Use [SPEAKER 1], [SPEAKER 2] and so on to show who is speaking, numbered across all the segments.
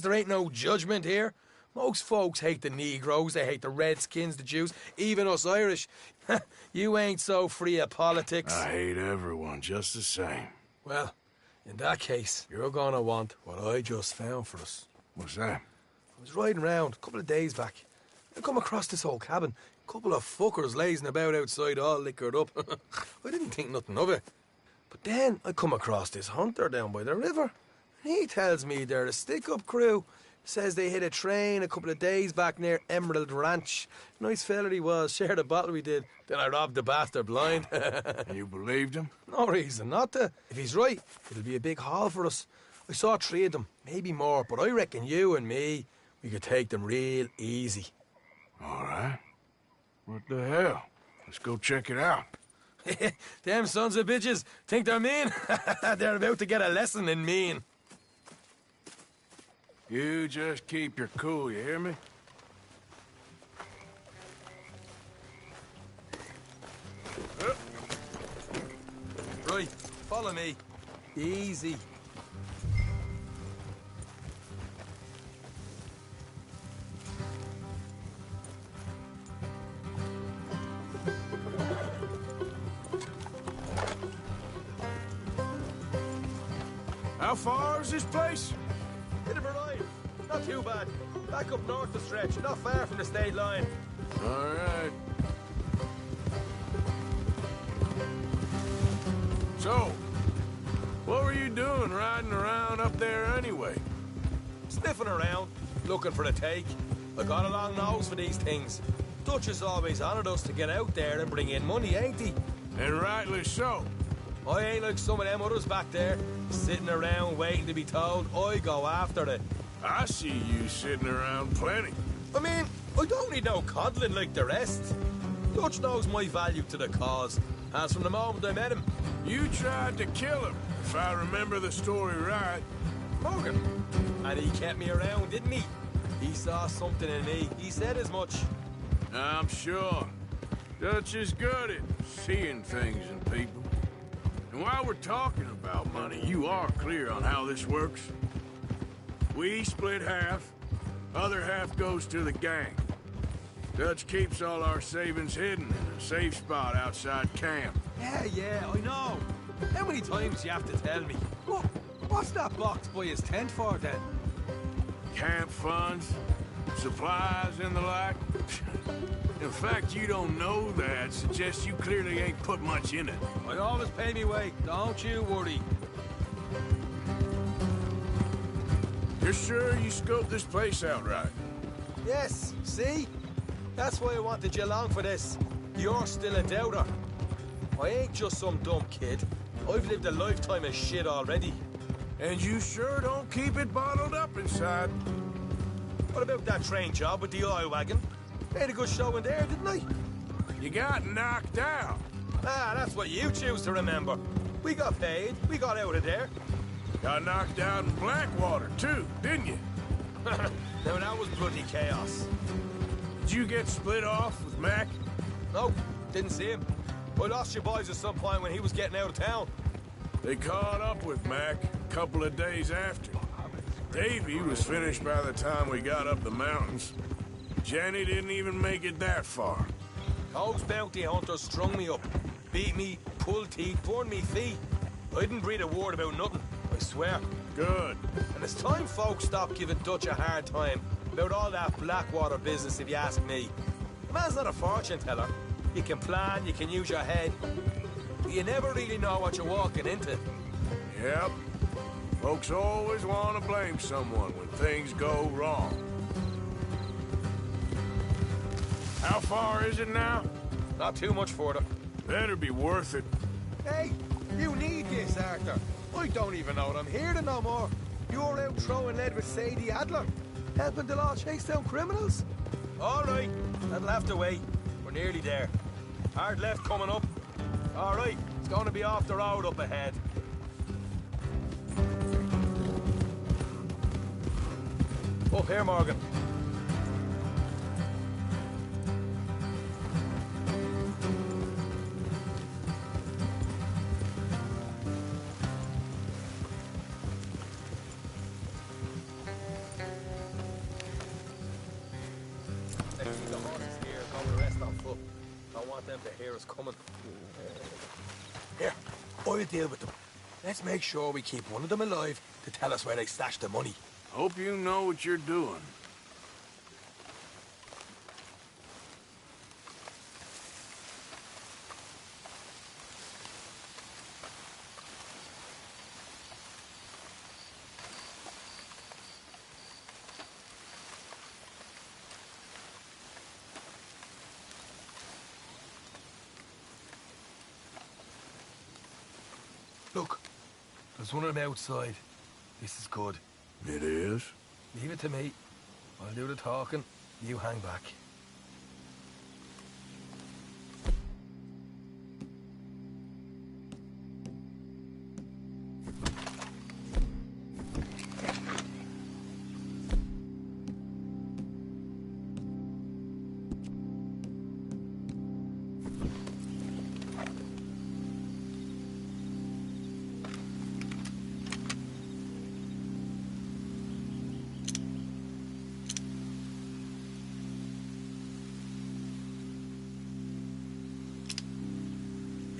[SPEAKER 1] There ain't no judgment here. Most folks hate the Negroes, they hate the Redskins, the Jews, even us Irish. You ain't so free of politics.
[SPEAKER 2] I hate everyone just the same.
[SPEAKER 1] Well, in that case, you're gonna want what I just found for us.
[SPEAKER 2] What's that?
[SPEAKER 1] I was riding around a couple of days back. I come across this old cabin. A couple of fuckers lazing about outside all liquored up. I didn't think nothing of it. But then I come across this hunter down by the river. And he tells me they're a stick-up crew. Says they hit a train a couple of days back near Emerald Ranch. Nice fella he was, shared a bottle we did. Then I robbed the bastard blind.
[SPEAKER 2] And you believed him?
[SPEAKER 1] No reason not to. If he's right, it'll be a big haul for us. I saw 3 of them, maybe more, but I reckon you and me, we could take them real easy.
[SPEAKER 2] All right. What the hell? Let's go check it out.
[SPEAKER 1] Them sons of bitches think they're mean. They're about to get a lesson in mean.
[SPEAKER 2] You just keep your cool, you hear me?
[SPEAKER 1] Right, follow me. Easy.
[SPEAKER 2] How far is this place?
[SPEAKER 1] Bit of a ride. Not too bad. Back up north the stretch, not far from the state line.
[SPEAKER 2] All right. So, what were you doing riding around up there anyway?
[SPEAKER 1] Sniffing around, looking for a take. I got a long nose for these things. Dutch has always honoured us to get out there and bring in money, ain't he?
[SPEAKER 2] And rightly so.
[SPEAKER 1] I ain't like some of them others back there, sitting around waiting to be told. I go after it.
[SPEAKER 2] I see you sitting around plenty.
[SPEAKER 1] I mean, I don't need no coddling like the rest. Dutch knows my value to the cause, as from the moment I met him.
[SPEAKER 2] You tried to kill him, if I remember the story right.
[SPEAKER 1] Morgan. And he kept me around, didn't he? He saw something in me. He said as much.
[SPEAKER 2] I'm sure. Dutch is good at seeing things in people. And while we're talking about money, you are clear on how this works? We split half, other half goes to the gang. Dutch keeps all our savings hidden in a safe spot outside camp.
[SPEAKER 1] Yeah, I know. How many times do you have to tell me? What's that box by his tent for, then?
[SPEAKER 2] Camp funds, supplies and the like. In fact, you don't know that suggests you clearly ain't put much in it.
[SPEAKER 1] I always pay me way, don't you worry.
[SPEAKER 2] You're sure you scoped this place out right?
[SPEAKER 1] Yes, see? That's why I wanted you along for this. You're still a doubter. I ain't just some dumb kid. I've lived a lifetime of shit already.
[SPEAKER 2] And you sure don't keep it bottled up inside.
[SPEAKER 1] What about that train job with the oil wagon? Made a good show in there, didn't I?
[SPEAKER 2] You got knocked out.
[SPEAKER 1] Ah, that's what you choose to remember. We got paid. We got out of there.
[SPEAKER 2] Got knocked out in Blackwater, too, didn't you?
[SPEAKER 1] Now, that was bloody chaos.
[SPEAKER 2] Did you get split off with Mac?
[SPEAKER 1] No, didn't see him. I lost your boys at some point when he was getting out of town.
[SPEAKER 2] They caught up with Mac a couple of days after. Davy was finished by the time we got up the mountains. Jenny didn't even make it that far.
[SPEAKER 1] Those bounty hunters strung me up, beat me, pulled teeth, burned me feet. I didn't breathe a word about nothing, I swear.
[SPEAKER 2] Good.
[SPEAKER 1] And it's time folks stop giving Dutch a hard time about all that Blackwater business, if you ask me. The man's not a fortune teller. You can plan, you can use your head, but you never really know what you're walking into.
[SPEAKER 2] Yep. Folks always want to blame someone when things go wrong. How far is it now?
[SPEAKER 1] Not too much further.
[SPEAKER 2] Better be worth it.
[SPEAKER 1] Hey, you need this, Arthur. I don't even know that I'm here to no more. You're out throwing lead with Sadie Adler, helping the law chase down criminals. All right, that'll have to wait. We're nearly there. Hard left coming up. All right, it's going to be off the road up ahead. Up here, Morgan. up. Don't want them to hear us coming. Here, I'll deal with them. Let's make sure we keep one of them alive to tell us where they stashed the money.
[SPEAKER 2] Hope you know what you're doing.
[SPEAKER 1] Look, there's one of them outside. This is good.
[SPEAKER 2] It is?
[SPEAKER 1] Leave it to me. I'll do the talking. You hang back.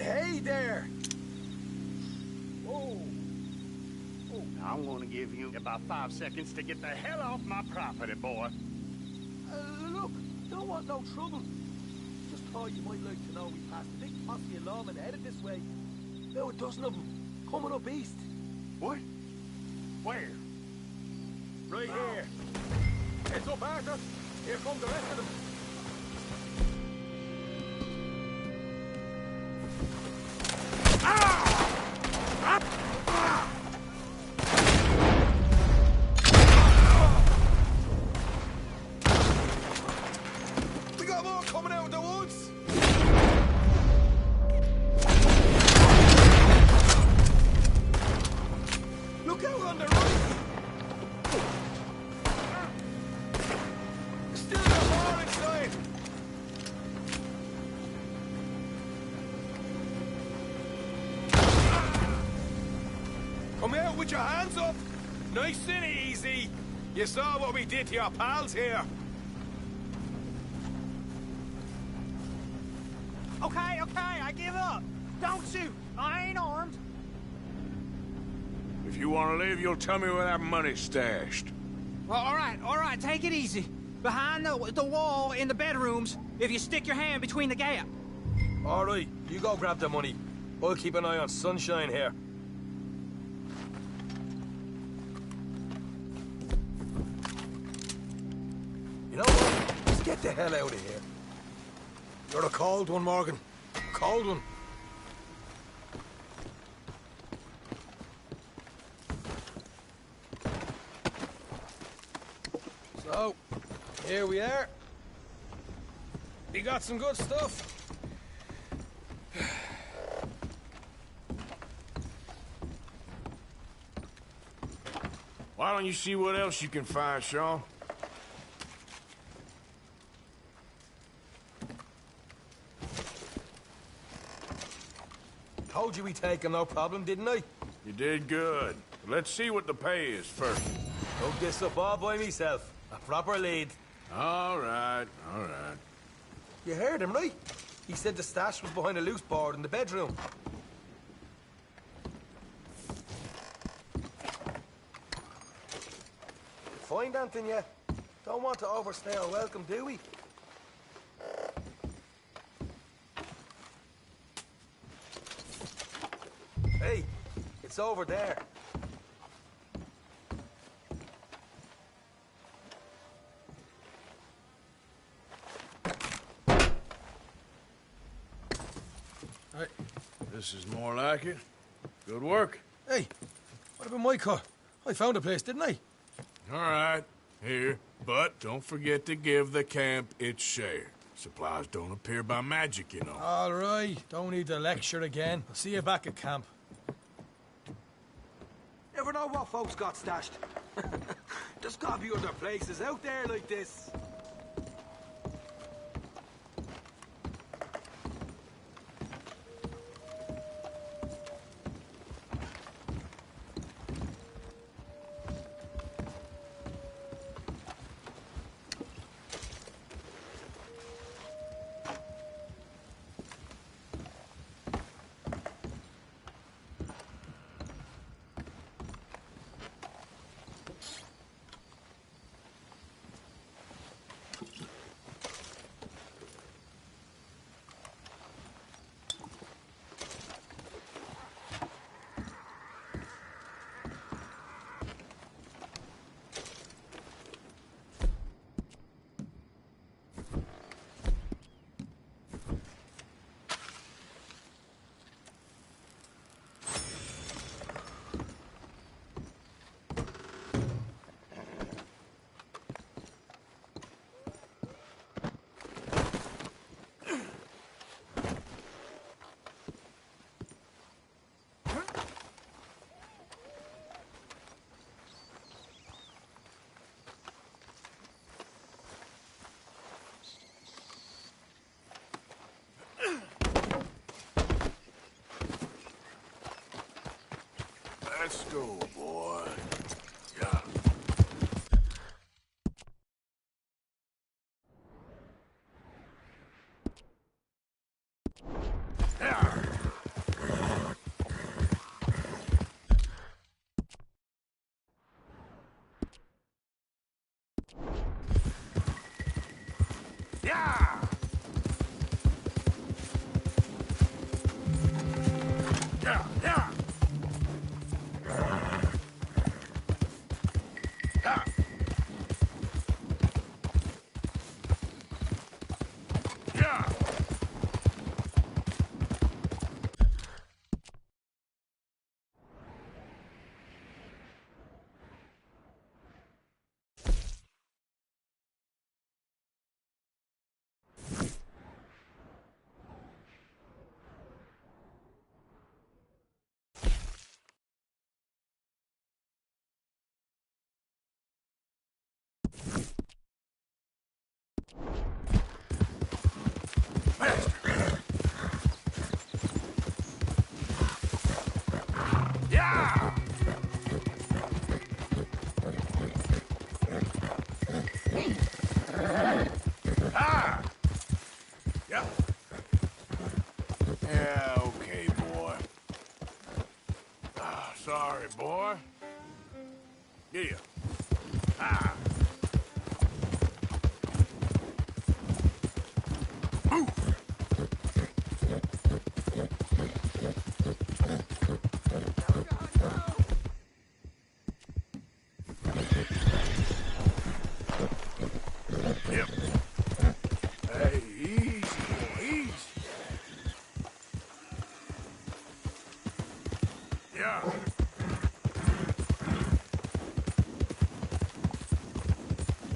[SPEAKER 1] Hey there!
[SPEAKER 3] Whoa. Oh, I'm gonna give you about 5 seconds to get the hell off my property, boy.
[SPEAKER 1] Look, don't want no trouble. Just thought you might like to know we passed a big posse of lawmen headed this way. About a dozen of them, coming up east.
[SPEAKER 3] What? Where?
[SPEAKER 1] Right here. Heads up, Arthur. Here come the rest of them. We got more coming out of the woods. Look out on the right. Still got more inside. Come out with your hands up. Nice and easy. You saw what we did to your pals here.
[SPEAKER 4] Okay, I give up. Don't shoot. I ain't armed.
[SPEAKER 2] If you want to leave, you'll tell me where that money's stashed.
[SPEAKER 4] Well, all right, take it easy. Behind the wall in the bedrooms, if you stick your hand between the gap.
[SPEAKER 1] All right, you go grab the money. I'll keep an eye on Sunshine here. You know what? Let's get the hell out of here. You're a cold one, Morgan. Cold one. So, here we are. We got some good stuff.
[SPEAKER 2] Why don't you see what else you can find, Sean?
[SPEAKER 1] Told you we'd take him, no problem, didn't I?
[SPEAKER 2] You did good. Let's see what the pay is first.
[SPEAKER 1] Took this up all by myself. A proper lead.
[SPEAKER 2] All right, all right.
[SPEAKER 1] You heard him, right? He said the stash was behind a loose board in the bedroom. Find anything yet? Don't want to overstay our welcome, do we? Hey, it's over there.
[SPEAKER 2] Hey, this is more like it. Good work.
[SPEAKER 1] Hey, what about my car? I found a place, didn't I?
[SPEAKER 2] All right, here. But don't forget to give the camp its share. Supplies don't appear by magic, you know.
[SPEAKER 1] All right, don't need the lecture again. I'll see you back at camp. Never know what folks got stashed. There's gotta be other places out there like this.
[SPEAKER 2] Yeah! Yeah, yeah! Yeah! Yeah! Yeah! Ah! Yeah. Yeah, okay, boy. Ah, sorry, boy. Yeah. Ah. Move. Yep. Hey, easy, boy, easy. Yeah.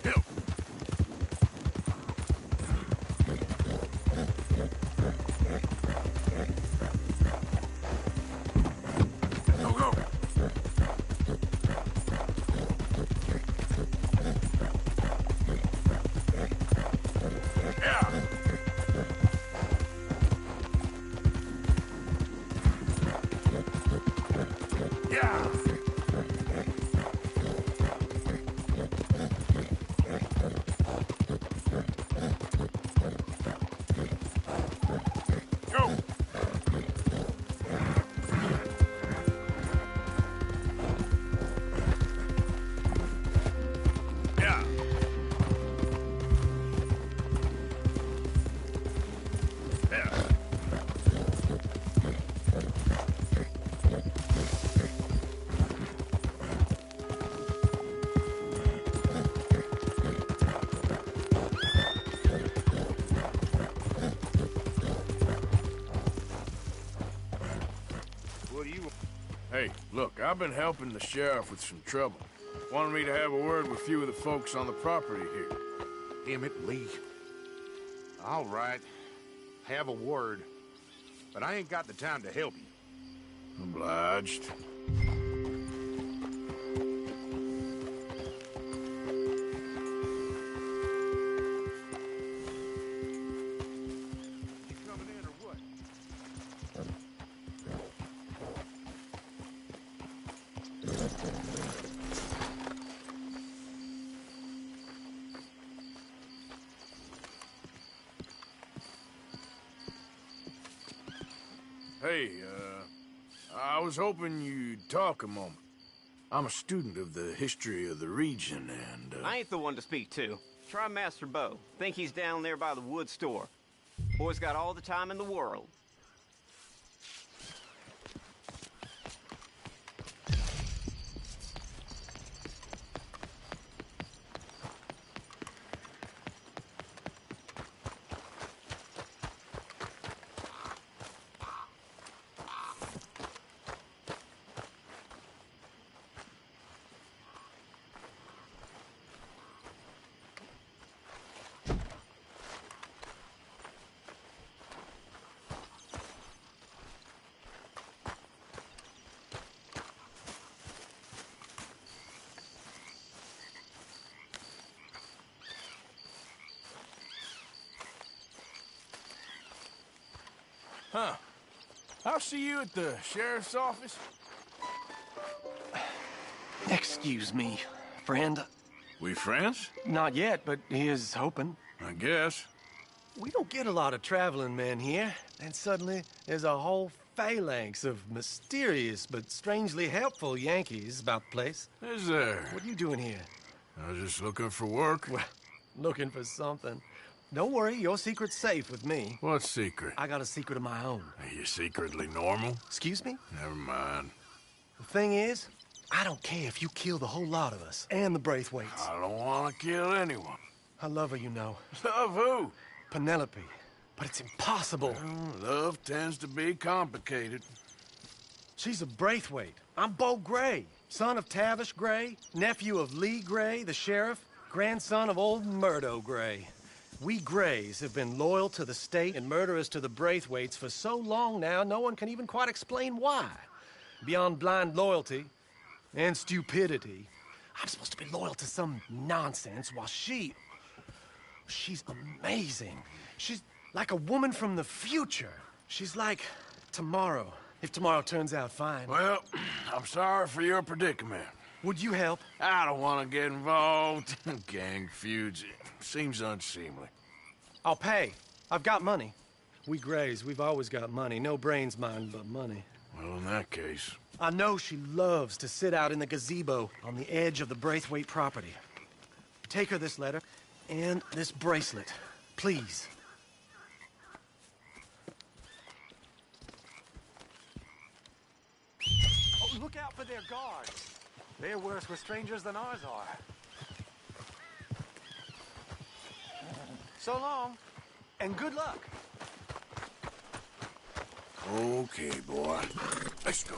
[SPEAKER 2] Yep. Go, go. Yeah. Yeah. Go. Yeah. Yeah.
[SPEAKER 3] What do you...
[SPEAKER 2] Hey, look, I've been helping the sheriff with some trouble. Wanted me to have a word with a few of the folks on the property here.
[SPEAKER 3] Damn it, Lee. All right. Have a word. But I ain't got the time to help you.
[SPEAKER 2] Obliged.
[SPEAKER 3] You coming in or what?
[SPEAKER 2] Hey, I was hoping you'd talk a moment. I'm a student of the history of the region, and,
[SPEAKER 5] I ain't the one to speak to. Try Master Bo. Think he's down there by the wood store. Boy's got all the time in the world.
[SPEAKER 2] Huh. I'll see you at the sheriff's office.
[SPEAKER 6] Excuse me, friend.
[SPEAKER 2] We friends?
[SPEAKER 6] Not yet, but he is hoping.
[SPEAKER 2] I guess.
[SPEAKER 6] We don't get a lot of traveling men here, and suddenly there's a whole phalanx of mysterious but strangely helpful Yankees about the place.
[SPEAKER 2] Is there?
[SPEAKER 6] What are you doing here?
[SPEAKER 2] I was just looking for work.
[SPEAKER 6] Well, looking for something. Don't worry, your secret's safe with me.
[SPEAKER 2] What secret?
[SPEAKER 6] I got a secret of my own.
[SPEAKER 2] Are you secretly normal?
[SPEAKER 6] Excuse me?
[SPEAKER 2] Never mind.
[SPEAKER 6] The thing is, I don't care if you kill the whole lot of us, and the Braithwaites.
[SPEAKER 2] I don't want to kill anyone.
[SPEAKER 6] I love her, you know.
[SPEAKER 2] Love who?
[SPEAKER 6] Penelope. But it's impossible.
[SPEAKER 2] Well, love tends to be complicated.
[SPEAKER 6] She's a Braithwaite. I'm Beau Gray, son of Tavish Gray, nephew of Lee Gray, the sheriff, grandson of old Murdo Gray. We Grays have been loyal to the state and murderers to the Braithwaites for so long now, no one can even quite explain why. Beyond blind loyalty and stupidity, I'm supposed to be loyal to some nonsense while she's amazing. She's like a woman from the future. She's like tomorrow, if tomorrow turns out fine.
[SPEAKER 2] Well, I'm sorry for your predicament.
[SPEAKER 6] Would you help?
[SPEAKER 2] I don't want to get involved in gang feuds. It seems unseemly.
[SPEAKER 6] I'll pay. I've got money. We Grays, we've always got money. No brains, mind, but money.
[SPEAKER 2] Well, in that case...
[SPEAKER 6] I know she loves to sit out in the gazebo on the edge of the Braithwaite property. Take her this letter and this bracelet, please. Oh, look out for their guards. They're worse with strangers than ours are. So long, and good luck.
[SPEAKER 2] Okay, boy. Let's go.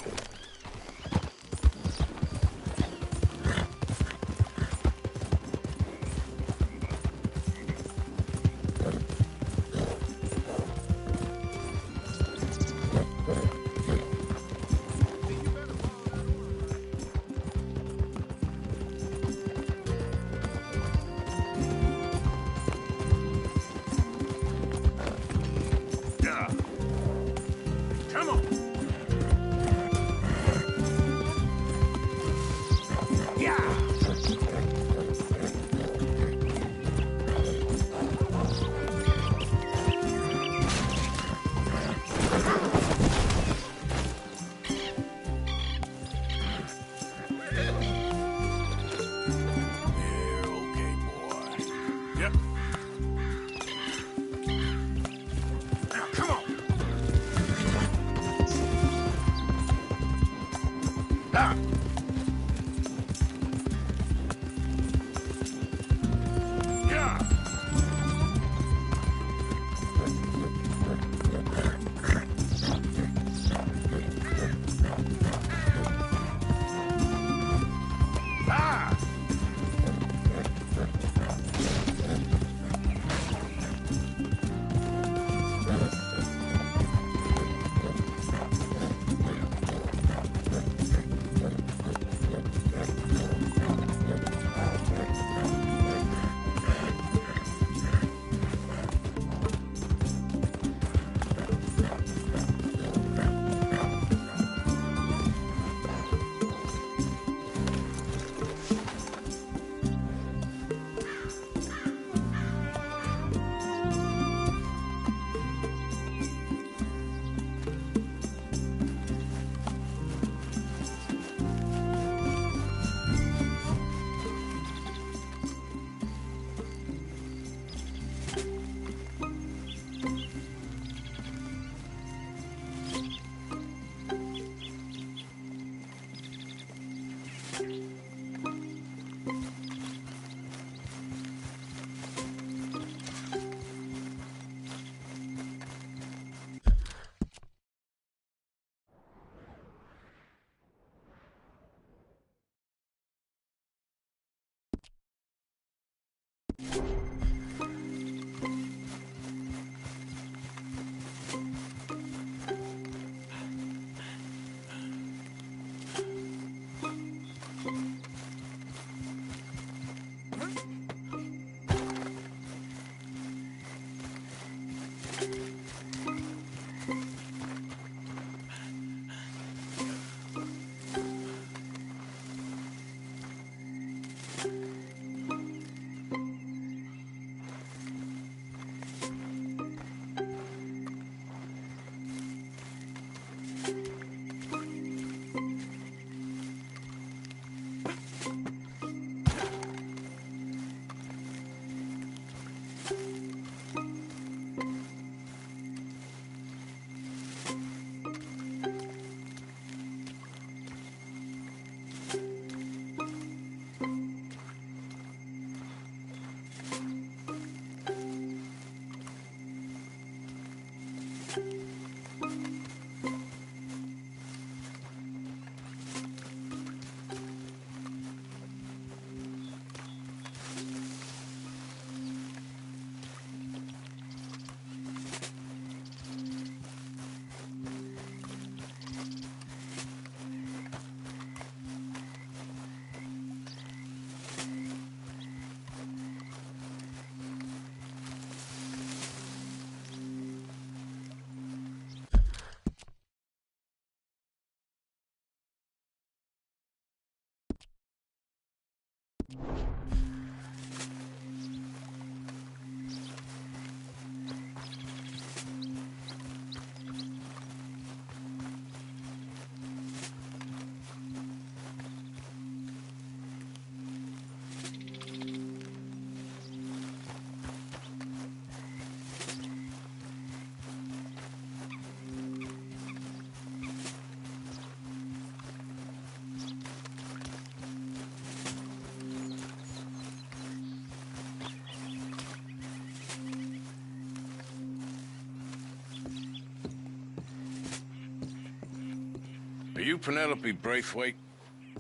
[SPEAKER 2] you Penelope Braithwaite?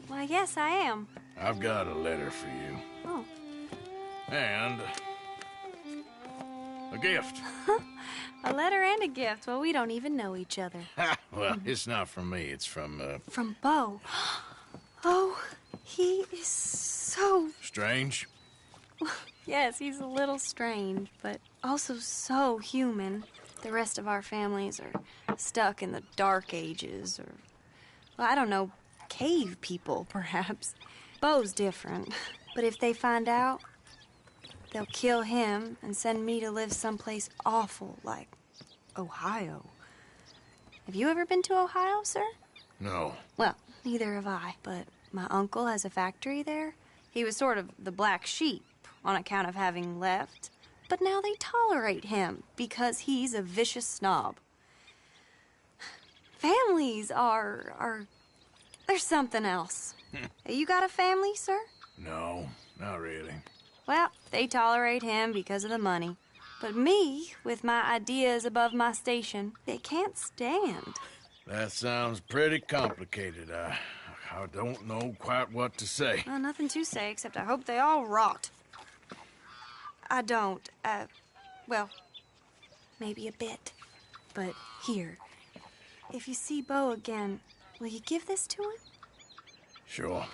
[SPEAKER 7] Why, yes, I am.
[SPEAKER 2] I've got a letter for you.
[SPEAKER 7] Oh.
[SPEAKER 2] And a gift.
[SPEAKER 7] A letter and a gift. Well, we don't even know each other.
[SPEAKER 2] Well, it's not from me. It's from,
[SPEAKER 7] From Beau. Oh, he is so...
[SPEAKER 2] Strange?
[SPEAKER 7] Yes, he's a little strange, but also so human. The rest of our families are stuck in the Dark Ages, or... Well, I don't know, cave people, perhaps. Beau's different. But if they find out, they'll kill him and send me to live someplace awful like Ohio. Have you ever been to Ohio, sir?
[SPEAKER 2] No.
[SPEAKER 7] Well, neither have I, but my uncle has a factory there. He was sort of the black sheep on account of having left, but now they tolerate him because he's a vicious snob. Families are there's something else. You got a family, sir?
[SPEAKER 2] No, not really.
[SPEAKER 7] Well, they tolerate him because of the money. But me, with my ideas above my station, they can't stand.
[SPEAKER 2] That sounds pretty complicated. I don't know quite what to say.
[SPEAKER 7] Well, nothing to say, except I hope they all rot. I don't, well, maybe a bit. But here, if you see Beau again, will you give this to him?
[SPEAKER 2] Sure.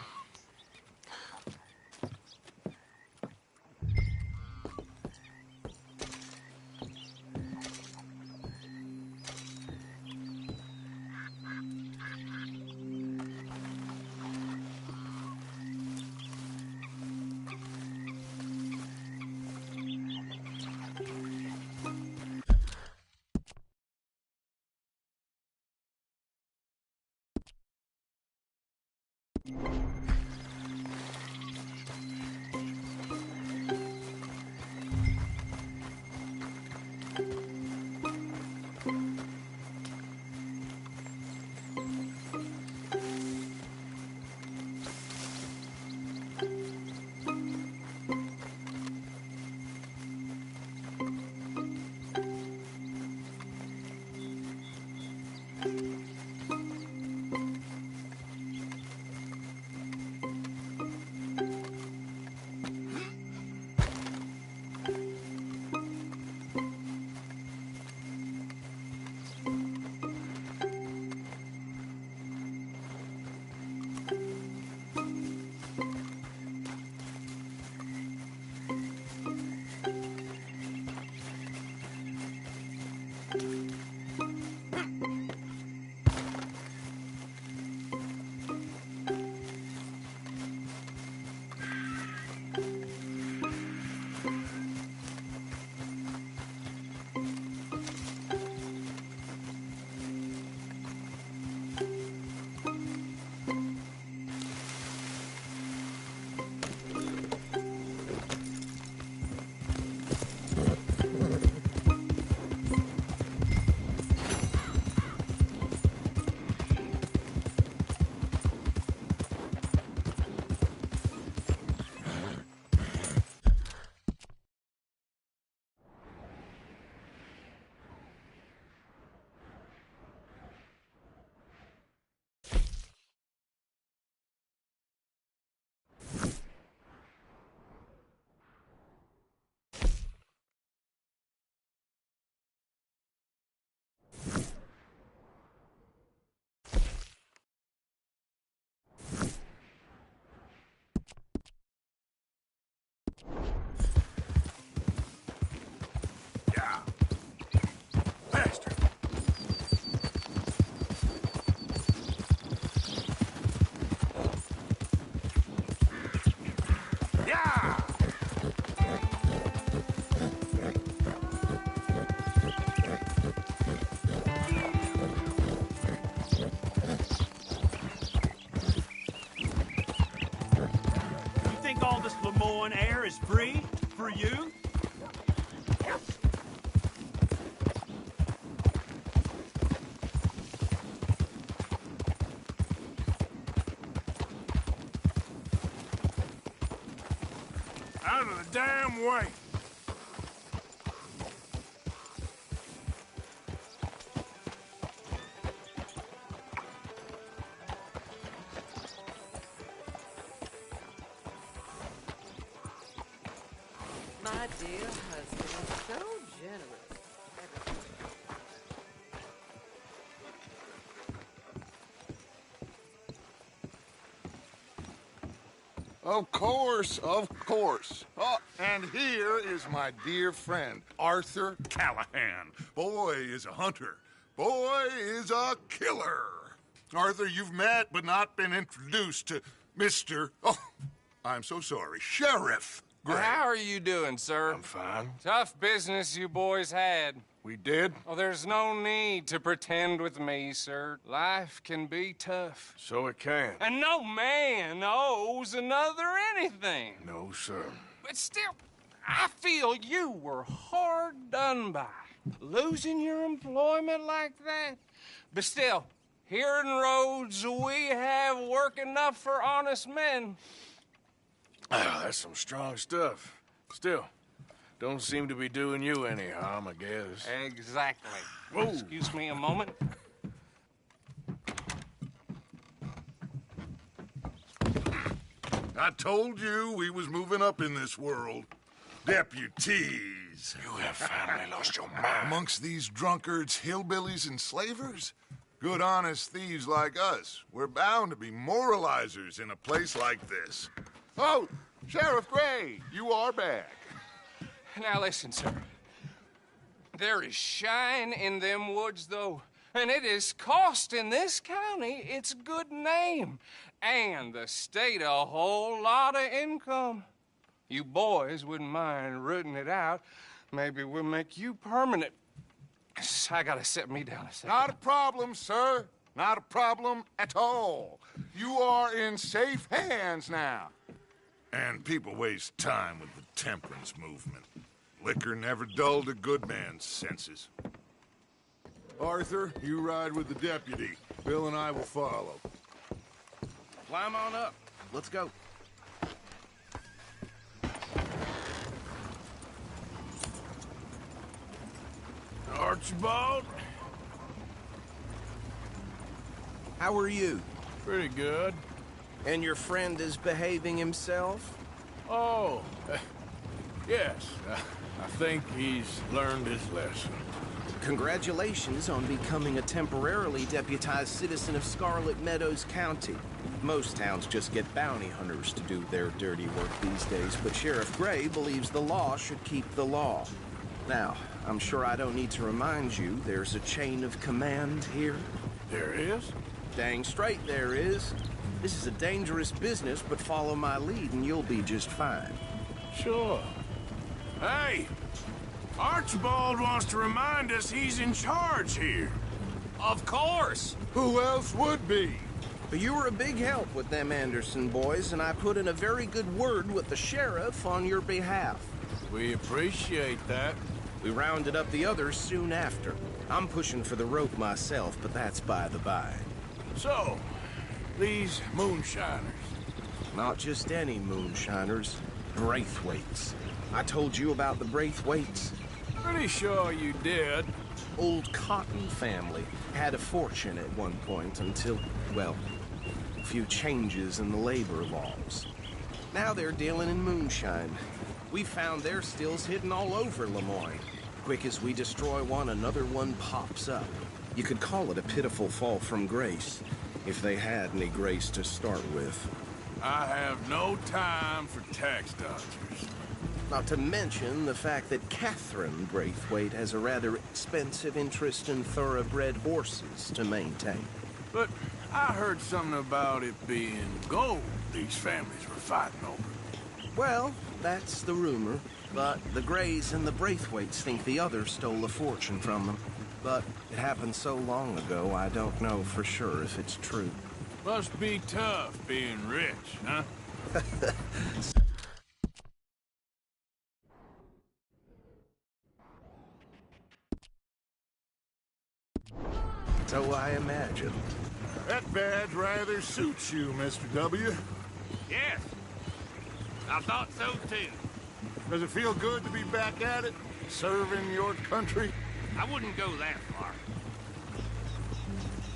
[SPEAKER 8] Lemoyne air is free for you?
[SPEAKER 2] Out of the damn way!
[SPEAKER 9] My dear husband is so generous.
[SPEAKER 10] Of course, of course. Oh, and here is my dear friend, Arthur Callahan. Boy is a hunter. Boy is a killer. Arthur, you've met but not been introduced to Mr. Oh, I'm so sorry, Sheriff Gray.
[SPEAKER 11] How are you doing, sir?
[SPEAKER 10] I'm fine.
[SPEAKER 11] Tough business you boys had.
[SPEAKER 10] We did?
[SPEAKER 11] Oh, there's no need to pretend with me, sir. Life can be tough.
[SPEAKER 2] So it can.
[SPEAKER 11] And no man owes another anything.
[SPEAKER 2] No, sir.
[SPEAKER 11] But still, I feel you were hard done by. Losing your employment like that. But still, here in Rhodes, we have work enough for honest men.
[SPEAKER 2] Ah, that's some strong stuff. Still, don't seem to be doing you any harm, I guess.
[SPEAKER 11] Exactly.
[SPEAKER 2] Whoa.
[SPEAKER 11] Excuse me a moment.
[SPEAKER 10] I told you we was moving up in this world. Deputies.
[SPEAKER 2] You have finally lost your mind.
[SPEAKER 10] Amongst these drunkards, hillbillies, and slavers? Good, honest thieves like us. We're bound to be moralizers in a place like this. Oh, Sheriff Gray, you are back.
[SPEAKER 11] Now listen, sir. There is shine in them woods, though, and it is costing this county its good name and the state a whole lot of income. You boys wouldn't mind rooting it out. Maybe we'll make you permanent. I gotta sit me down a second.
[SPEAKER 10] Not a problem, sir. Not a problem at all. You are in safe hands now. And people waste time with the temperance movement. Liquor never dulled a good man's senses. Arthur, you ride with the deputy. Bill and I will follow.
[SPEAKER 6] Climb on up. Let's go.
[SPEAKER 2] Archibald?
[SPEAKER 12] How are you?
[SPEAKER 2] Pretty good.
[SPEAKER 12] And your friend is behaving himself?
[SPEAKER 2] Oh, yes. I think he's learned his lesson.
[SPEAKER 12] Congratulations on becoming a temporarily deputized citizen of Scarlet Meadows County. Most towns just get bounty hunters to do their dirty work these days, but Sheriff Gray believes the law should keep the law. Now, I'm sure I don't need to remind you there's a chain of command here.
[SPEAKER 2] There is?
[SPEAKER 12] Dang straight there is. This is a dangerous business, but follow my lead and you'll be just fine.
[SPEAKER 2] Sure. Hey! Archibald wants to remind us he's in charge here.
[SPEAKER 6] Of course!
[SPEAKER 10] Who else would be?
[SPEAKER 12] But you were a big help with them Anderson boys, and I put in a very good word with the sheriff on your behalf.
[SPEAKER 2] We appreciate that.
[SPEAKER 12] We rounded up the others soon after. I'm pushing for the rope myself, but that's by the by.
[SPEAKER 2] So, these moonshiners.
[SPEAKER 12] Not just any moonshiners. Braithwaites. I told you about the Braithwaites?
[SPEAKER 2] Pretty sure you did.
[SPEAKER 12] Old Cotton family. Had a fortune at one point until, well, a few changes in the labor laws. Now they're dealing in moonshine. We found their stills hidden all over Lemoyne. Quick as we destroy one, another one pops up. You could call it a pitiful fall from grace, if they had any grace to start with.
[SPEAKER 2] I have no time for tax dodgers.
[SPEAKER 12] Not to mention the fact that Catherine Braithwaite has a rather expensive interest in thoroughbred horses to maintain.
[SPEAKER 2] But I heard something about it being gold these families were fighting over.
[SPEAKER 12] Well, that's the rumor. But the Grays and the Braithwaites think the others stole a fortune from them. But it happened so long ago, I don't know for sure if it's true.
[SPEAKER 2] Must be tough being rich, huh?
[SPEAKER 12] So I imagine.
[SPEAKER 10] That badge rather suits you, Mr. W.
[SPEAKER 8] Yes. I thought so, too.
[SPEAKER 10] Does it feel good to be back at it? Serving your country?
[SPEAKER 8] I wouldn't go that far.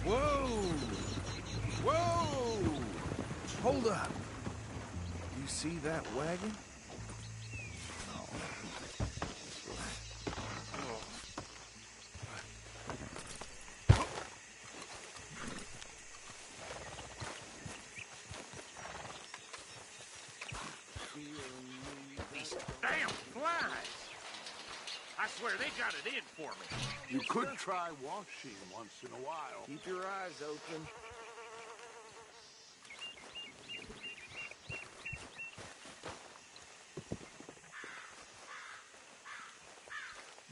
[SPEAKER 1] Whoa! Whoa! Hold up. You see that wagon?
[SPEAKER 3] Damn flies! I swear they got it in for me.
[SPEAKER 10] You could try washing once in a while.
[SPEAKER 12] Keep your eyes open.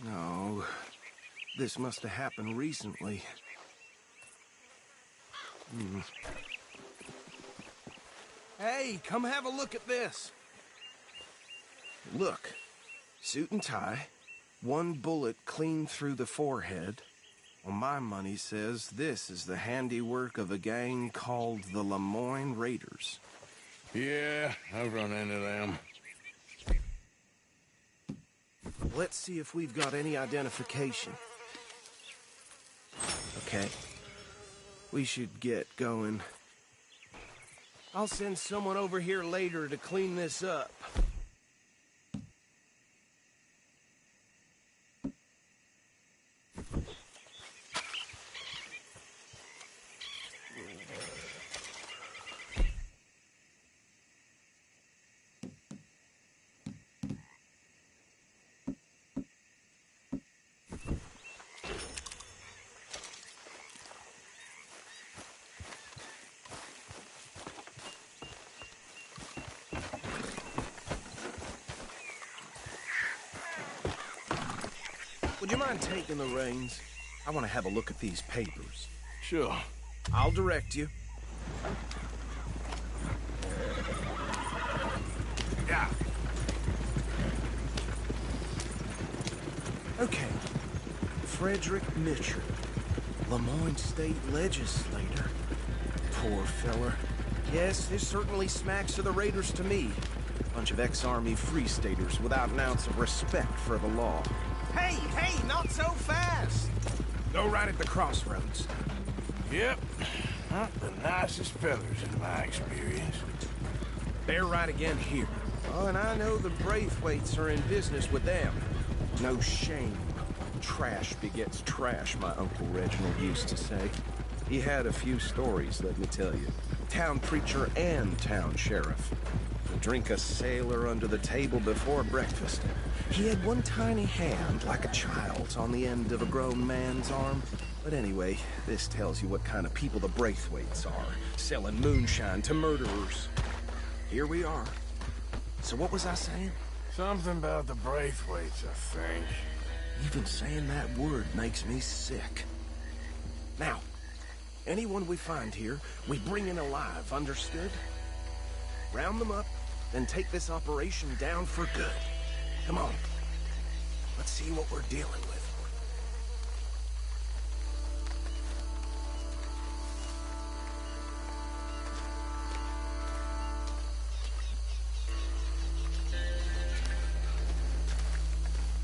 [SPEAKER 12] No, this must have happened recently. Hey, come have a look at this. Look, suit and tie, one bullet clean through the forehead. Well, my money says this is the handiwork of a gang called the Lemoyne Raiders.
[SPEAKER 2] Yeah, I've run into them.
[SPEAKER 12] Let's see if we've got any identification. Okay. We should get going. I'll send someone over here later to clean this up. Would you mind taking the reins? I want to have a look at these papers.
[SPEAKER 2] Sure.
[SPEAKER 12] I'll direct you.
[SPEAKER 3] Yeah.
[SPEAKER 12] Okay. Frederick Mitchell, Lemoyne State Legislator. Poor feller. Yes, this certainly smacks of the Raiders to me. Bunch of ex-Army Free Staters without an ounce of respect for the law. Hey, hey, not so fast! Go right at the crossroads.
[SPEAKER 2] Yep. Not the nicest fellas in my experience.
[SPEAKER 12] They're right again here. Oh, and I know the Braithwaites are in business with them. No shame. Trash begets trash, my Uncle Reginald used to say. He had a few stories, let me tell you. Town preacher and town sheriff. Would drink a sailor under the table before breakfast. He had one tiny hand, like a child's, on the end of a grown man's arm. But anyway, this tells you what kind of people the Braithwaites are, selling moonshine to murderers. Here we are. So what was I saying?
[SPEAKER 2] Something about the Braithwaites, I think.
[SPEAKER 12] Even saying that word makes me sick. Now, anyone we find here, we bring in alive, understood? Round them up, then take this operation down for good. Come on. Let's see what we're dealing with.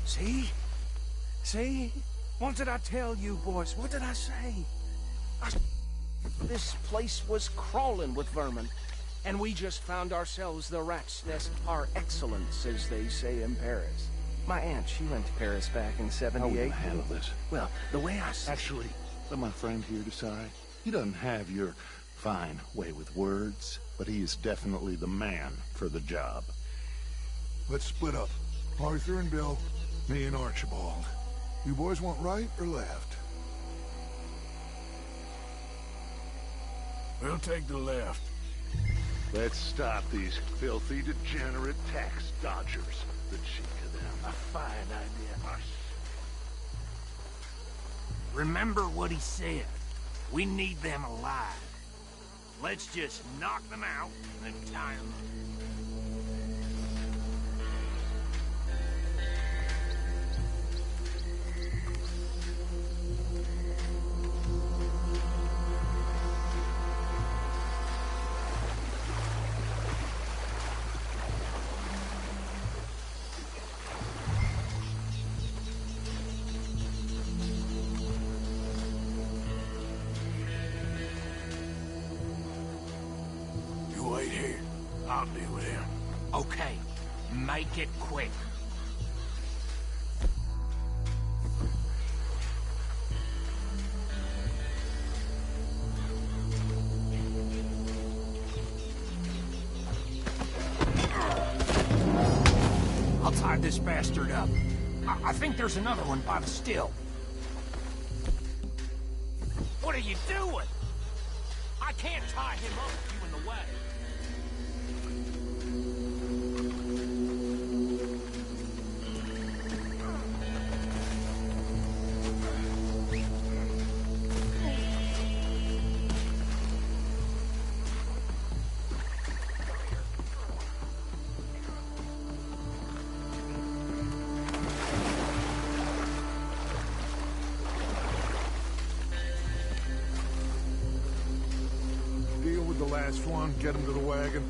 [SPEAKER 12] See? See? What did I tell you, boys? What did I say? This place was crawling with vermin. And we just found ourselves the rat's nest par excellence, as they say in Paris. My aunt, she went to Paris back in '78.
[SPEAKER 10] How will you handle this?
[SPEAKER 12] Well, the way I...
[SPEAKER 10] Actually, let my friend here decide. He doesn't have your fine way with words, but he is definitely the man for the job.
[SPEAKER 13] Let's split up. Arthur and Bill, me and Archibald. You boys want right or left?
[SPEAKER 2] We'll take the left.
[SPEAKER 10] Let's stop these filthy, degenerate tax dodgers. The cheek of them.
[SPEAKER 8] A fine idea. Remember what he said. We need them alive. Let's just knock them out and tie them up.
[SPEAKER 2] Wait here. I'll deal with him.
[SPEAKER 8] Okay, make it quick. I'll tie tied this bastard up. I think there's another one by the still. What are you doing? I can't tie him up with you in the way.
[SPEAKER 13] Deal with the last one, get him to the wagon.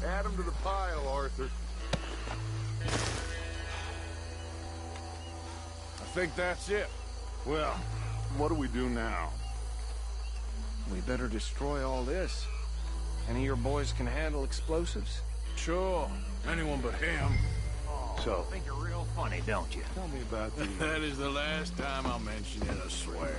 [SPEAKER 13] Add him to the pile, Arthur.
[SPEAKER 2] I think that's it.
[SPEAKER 3] Well, what do we do now?
[SPEAKER 12] We better destroy all this. Any of your boys can handle explosives?
[SPEAKER 2] Sure. Anyone but him.
[SPEAKER 3] So,
[SPEAKER 8] I think you're real funny, don't you?
[SPEAKER 3] tell me about the...
[SPEAKER 2] That is the last time I'll mention it, I swear.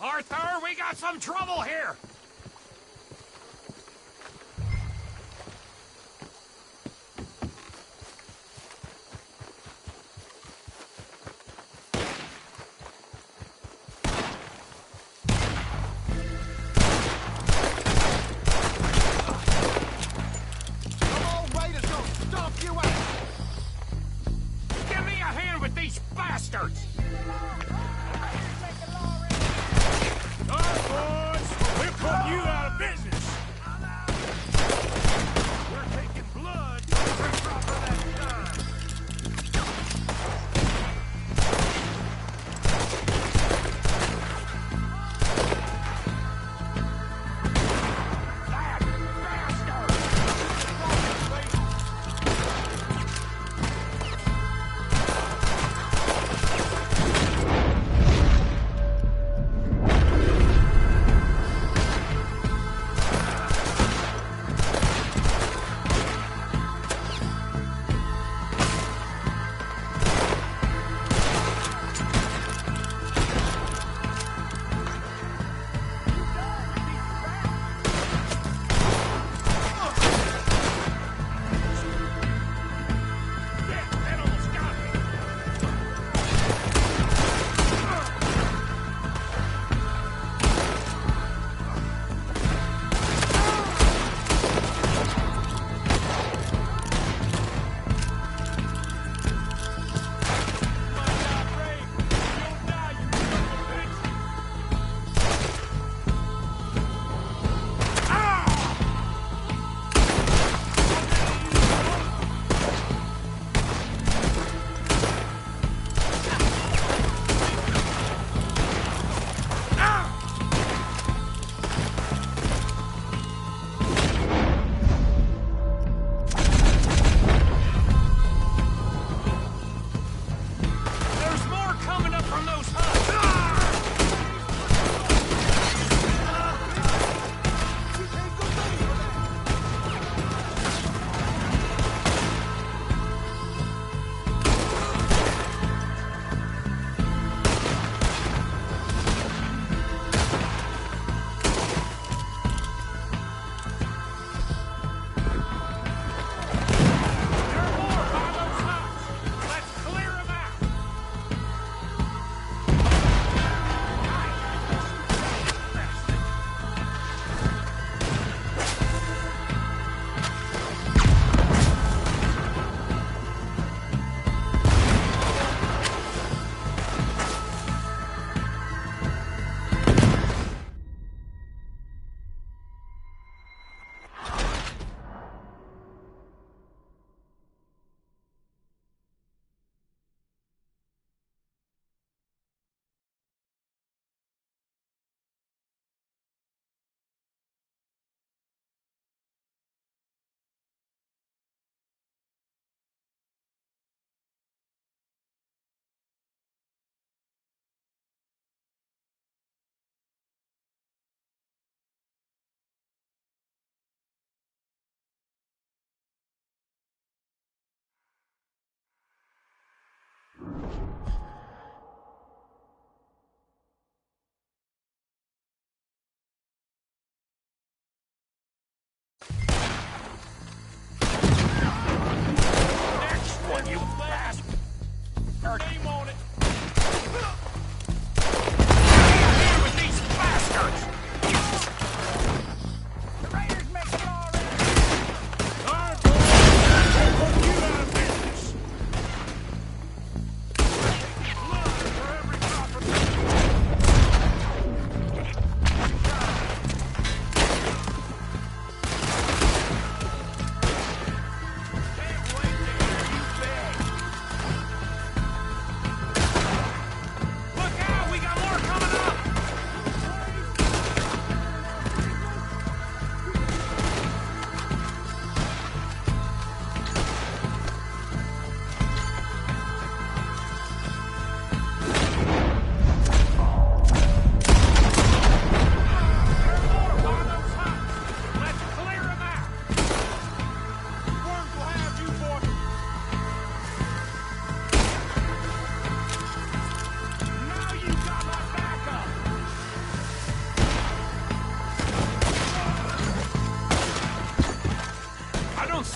[SPEAKER 8] Arthur, we got some trouble here!
[SPEAKER 6] Come on, raiders, gonna stomp you out!
[SPEAKER 8] Give me a hand with these bastards!
[SPEAKER 2] All right, boys, we're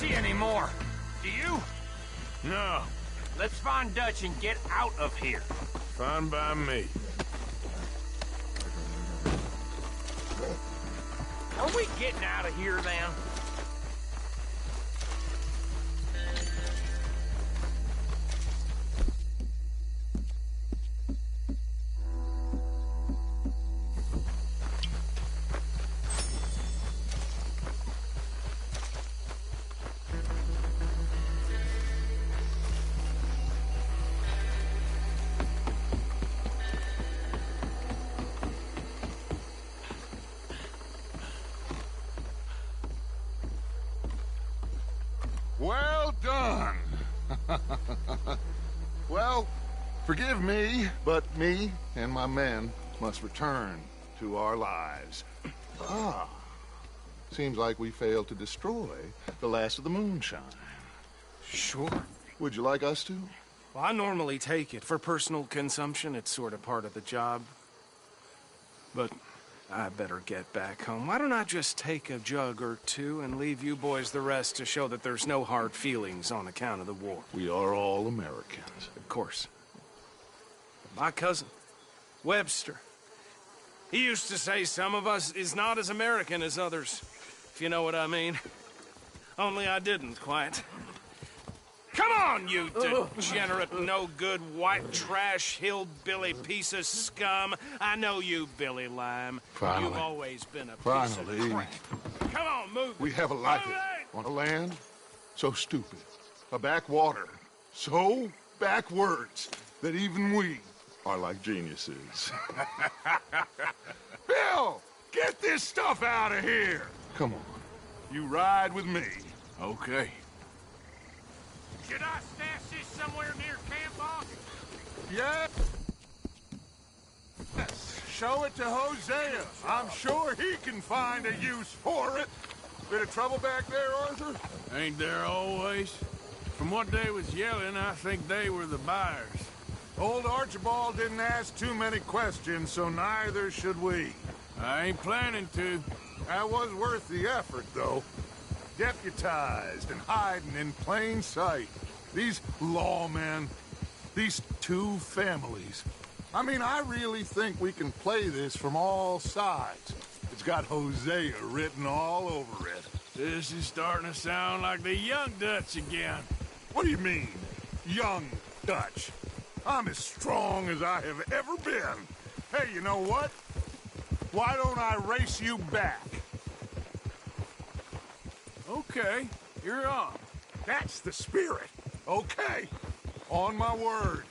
[SPEAKER 8] see any more. Do you?
[SPEAKER 2] No.
[SPEAKER 8] Let's find Dutch and get out of here.
[SPEAKER 2] Fine by me.
[SPEAKER 8] Are we getting out of here, then?
[SPEAKER 10] Well done. Well, forgive me, but me and my men must return to our lives. Ah, seems like we failed to destroy the last of the moonshine.
[SPEAKER 12] Sure.
[SPEAKER 10] Would you like us to?
[SPEAKER 12] Well, I normally take it. For personal consumption, it's sort of part of the job. But I better get back home. Why don't I just take a jug or two and leave you boys the rest to show that there's no hard feelings on account of the war?
[SPEAKER 10] We are all Americans.
[SPEAKER 12] Of course. My cousin, Webster, he used to say some of us is not as American as others, if you know what I mean. Only I didn't quite. Come on, you degenerate, no-good, white trash, hillbilly piece of scum. I know you, Billy Lime.
[SPEAKER 10] Finally.
[SPEAKER 12] You've always been a piece of crap. Come on, move.
[SPEAKER 10] We have a life on a land so stupid, a backwater so backwards that even we are like geniuses. Bill, get this stuff out of here. Come on, you ride with me.
[SPEAKER 2] Okay.
[SPEAKER 8] Should I stash this somewhere near camp, boss?
[SPEAKER 10] Yes. Show it to Hosea. I'm sure he can find a use for it. Bit of trouble back there, Arthur?
[SPEAKER 2] Ain't there always? From what they was yelling, I think they were the buyers.
[SPEAKER 10] Old Archibald didn't ask too many questions, so neither should we.
[SPEAKER 2] I ain't planning to.
[SPEAKER 10] That was worth the effort, though. Deputized and hiding in plain sight. These lawmen, these two families. I mean, I really think we can play this from all sides. It's got Hosea written all over it.
[SPEAKER 2] This is starting to sound like the young Dutch again.
[SPEAKER 10] What do you mean, young Dutch? I'm as strong as I have ever been. Hey, you know what? Why don't I race you back?
[SPEAKER 2] Okay, you're on.
[SPEAKER 10] That's the spirit. Okay, on my word.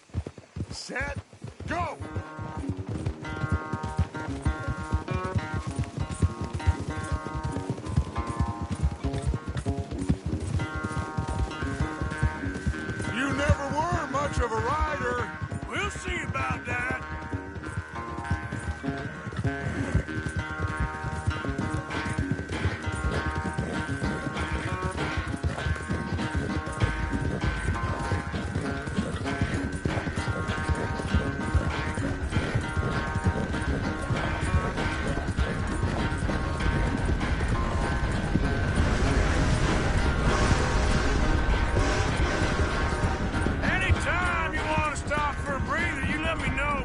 [SPEAKER 10] Set, go! You never were much of a rider.
[SPEAKER 2] We'll see about that. Anytime you want to stop for a breather, you let me know.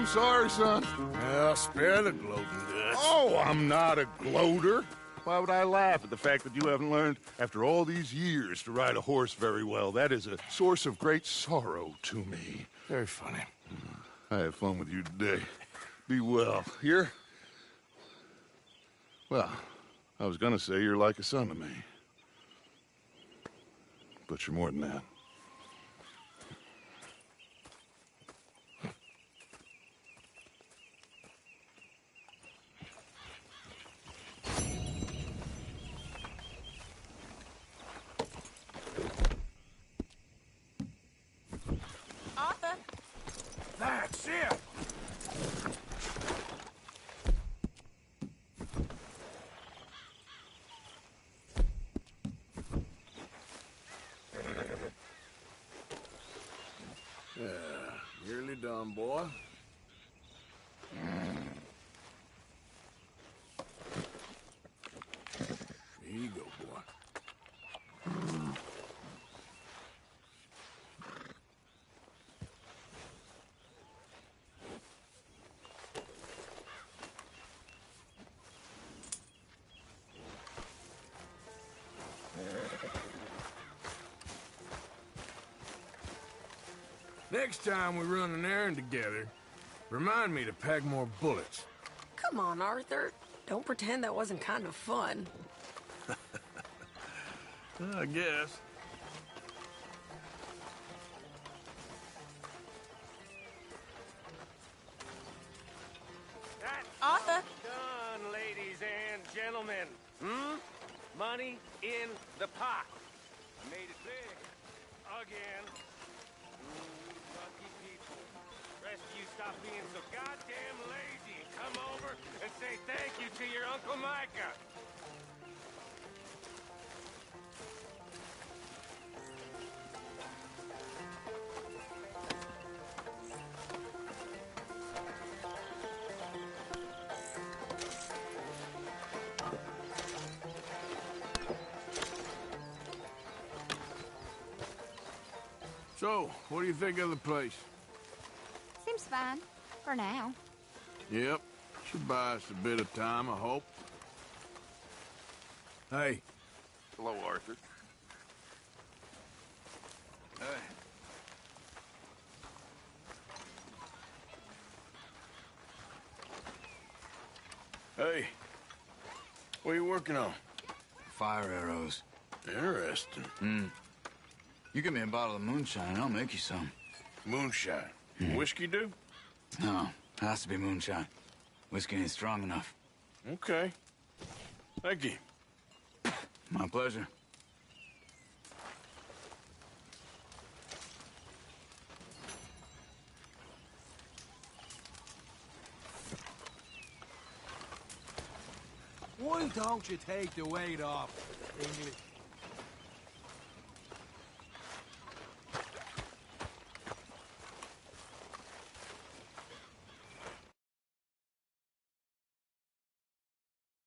[SPEAKER 10] sorry, son.
[SPEAKER 2] Well, spare the gloating guts.
[SPEAKER 10] Oh, I'm not a gloater. Why would I laugh at the fact that you haven't learned, after all these years, to ride a horse very well? That is a source of great sorrow to me.
[SPEAKER 2] Very funny.
[SPEAKER 10] I had fun with you today. Be well. Here? Well, I was gonna say you're like a son to me. But you're more than that.
[SPEAKER 9] Arthur!
[SPEAKER 2] That's it! Yeah, nearly done, boy. Here you go, boy. Next time we run an errand together, remind me to pack more bullets.
[SPEAKER 9] Come on, Arthur. Don't pretend that wasn't kind of fun.
[SPEAKER 2] I guess.
[SPEAKER 9] Arthur!
[SPEAKER 6] Done, ladies and gentlemen. Money in the pot. Made it big. Again. Lucky people. Rest of you stop being so goddamn lazy and come over and say thank you to your Uncle Micah.
[SPEAKER 2] So, what do you think of the place?
[SPEAKER 14] Seems fine. For now.
[SPEAKER 2] Yep. Should buy us a bit of time, I hope. Hey.
[SPEAKER 10] Hello, Arthur.
[SPEAKER 2] Hey. Hey. What are you working on?
[SPEAKER 15] Fire arrows.
[SPEAKER 2] Interesting.
[SPEAKER 15] You give me a bottle of moonshine and I'll make you some.
[SPEAKER 2] Moonshine. Whiskey do?
[SPEAKER 15] No, has to be moonshine. Whiskey ain't strong enough.
[SPEAKER 2] Okay. Thank you.
[SPEAKER 15] My pleasure.
[SPEAKER 6] Why don't you take the weight off, English?